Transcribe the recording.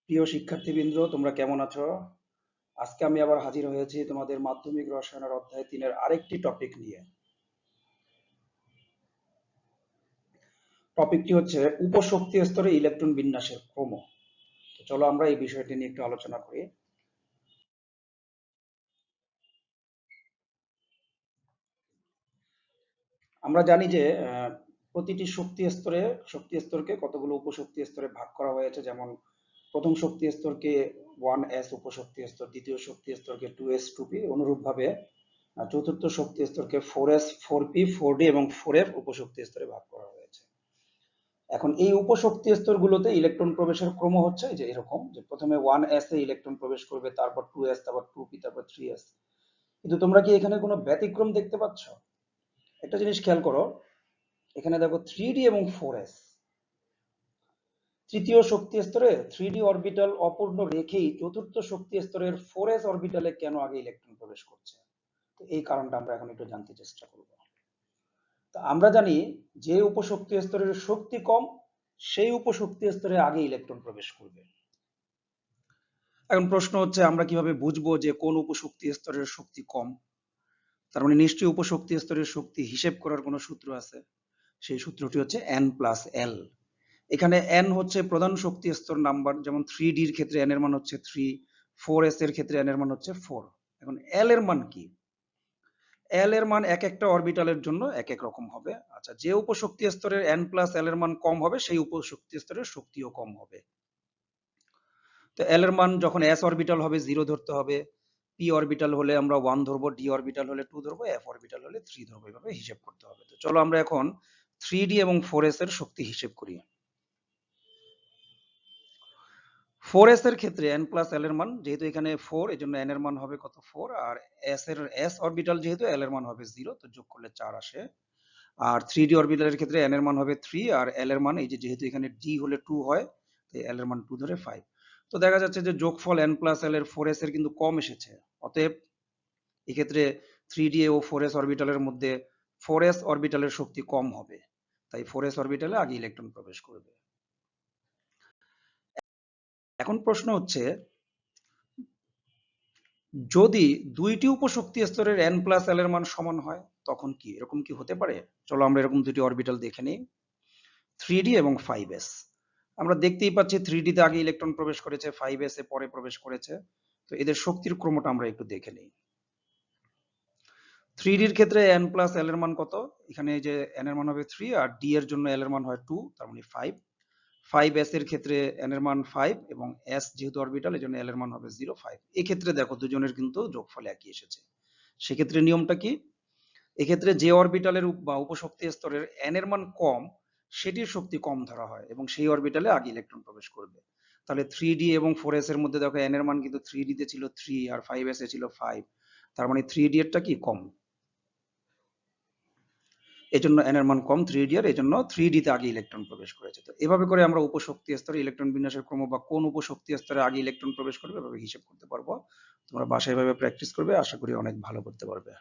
প্রিয় শিক্ষার্থীবৃন্দ, তোমরা কেমন আছো? আজকে আমি আবার হাজির হয়েছি তোমাদের মাধ্যমিক রসায়নের অধ্যায় 3 এর আরেকটি টপিক নিয়ে। টপিকটি হচ্ছে উপশক্তি স্তরে ইলেকট্রন বিন্যাসের ক্রম। তো চলো আমরা এই বিষয়টি নিয়ে একটু আলোচনা করি। আমরা জানি যে প্রতিটি শক্তি স্তরকে কতগুলো উপশক্তি স্তরে ভাগ করা হয়েছে। যেমন প্রথম শক্তি স্তরকে 1s উপশক্তি স্তর, দ্বিতীয় শক্তি স্তরকে 2s 2p, অনুরূপভাবে চতুর্থ শক্তি স্তরকে 4s 4p 4d এবং 4f উপশক্তি স্তরে ভাগ করা হয়েছে। এখন এই উপশক্তি স্তরগুলোতে ইলেকট্রন প্রবেশের ক্রম হচ্ছে যে এরকম, যে প্রথমে 1s এ ইলেকট্রন প্রবেশ করবে, তারপর 2s, তারপর 2p, তারপর 3s। কিন্তু তোমরা কি এখানে কোনো ব্যতিক্রম দেখতে পাচ্ছ? একটা জিনিস খেয়াল করো, এখানে দেখো 3d এবং 4s, তৃতীয় শক্তি স্তরে 3d অরবিটাল অপূর্ণ রেখেই চতুর্থ শক্তি স্তরের 4s অরবিটালে কেন আগে ইলেকট্রন প্রবেশ করছে? তো এই কারণটা আমরা এখন একটু জানতে চেষ্টা করব। তো আমরা জানি যে উপশক্তি স্তরের শক্তি কম, সেই উপশক্তি স্তরে আগে ইলেকট্রন প্রবেশ করবে। এখন প্রশ্ন হচ্ছে, আমরা কিভাবে বুঝবো যে কোন উপশক্তি স্তরের শক্তি কম? তার মানে নিশ্চয়ই উপশক্তি স্তরের শক্তি হিসেব করার কোনো সূত্র আছে। সেই সূত্রটি হচ্ছে n+l। এখানে n হচ্ছে প্রধান শক্তি স্তর নাম্বার, যেমন 3d এর ক্ষেত্রে n এর মান হচ্ছে 3, 4s এর ক্ষেত্রে n এর মান হচ্ছে 4। এখন l এর মান কি? l এর মান এক একটা অরবিটালের জন্য এক এক রকম হবে। আচ্ছা, যে উপশক্তি স্তরের n+l এর মান কম হবে, সেই উপশক্তি স্তরের শক্তিও কম হবে। তো এল এর মান যখন s অরবিটাল হবে 0 ধরতে হবে, p অরবিটাল হলে আমরা 1 ধরবো, d অরবিটাল হলে 2 ধরবো, f অরবিটাল হলে 3 ধরবো। এভাবে হিসেব করতে হবে। তো চলো আমরা এখন 3d এবং 4s এর শক্তি হিসেব করি। 4s এর ক্ষেত্রে n+l এর মান, যেহেতু এখানে 4, এজন্য n এর মান হবে কত? 4। আর s অরবিটাল যেহেতু, l এর মান হবে 0, তো যোগ করলে 4 আসে। আর 3d অরবিটালের ক্ষেত্রে n এর মান হবে 3, আর l এর মান, এই যে যেহেতু এখানে d হলে 2 হয়, তাই l এর মান 2 ধরে 5। তো দেখা যাচ্ছে যে যোগফল n+l এর 4s এর কিন্তু কম এসেছে। অতএব এক্ষেত্রে 3d ও 4s অরবিটালের মধ্যে 4s অরবিটালের শক্তি কম হবে, তাই 4s অরবিটালে আগে ইলেকট্রন প্রবেশ করবে। এখন প্রশ্ন হচ্ছে, যদি দুইটি উপশক্তি স্তরের n+l এর মান সমান হয়, তখন কি এরকম কি হতে পারে? চলো আমরা এরকম দুটি অরবিটাল দেখে নিই, 3d এবং 5s। আমরা দেখতেই পাচ্ছি 3d তে আগে ইলেকট্রন প্রবেশ করেছে, 5s এ পরে প্রবেশ করেছে। তো এদের শক্তির ক্রমটা আমরা একটু দেখে নিই। 3d এর ক্ষেত্রে n+l এর মান কত? এখানে এই যে n এর মান হবে 3, আর d এর জন্য l এর মান হয় 2, তার মানে 5। 5s এর ক্ষেত্রে n এর মান 5 এবং s যেহেতু অরবিটাল, এজন্য l এর মান হবে 0, 5। এক্ষেত্রে দেখো দুজনের কিন্তু যোগফল একই এসেছে। সেক্ষেত্রে নিয়মটা কি? এক্ষেত্রে যে অরবিটালের বা উপশক্তি স্তরের n এর মান কম, সেটির শক্তি কম ধরা হয় এবং সেই অরবিটালে আগে ইলেকট্রন প্রবেশ করবে। তাহলে 3d এবং 4s এর মধ্যে দেখো n এর মান কিন্তু 3d তে ছিল 3 আর 5s এ ছিল 5, তার মানে 3d এরটা কি কম, এজন্য n এর মান কম 3d এর, এজন্য 3d তে আগে ইলেকট্রন প্রবেশ করেছে। তো এভাবে করে আমরা উপশক্তি স্তরে ইলেকট্রন বিন্যাসের ক্রম বা কোন উপশক্তি স্তরে আগে ইলেকট্রন প্রবেশ করবে এভাবে হিসেব করতে পারবো। তোমরা বাসায় এভাবে প্র্যাকটিস করবে, আশা করি অনেক ভালো করতে পারবে।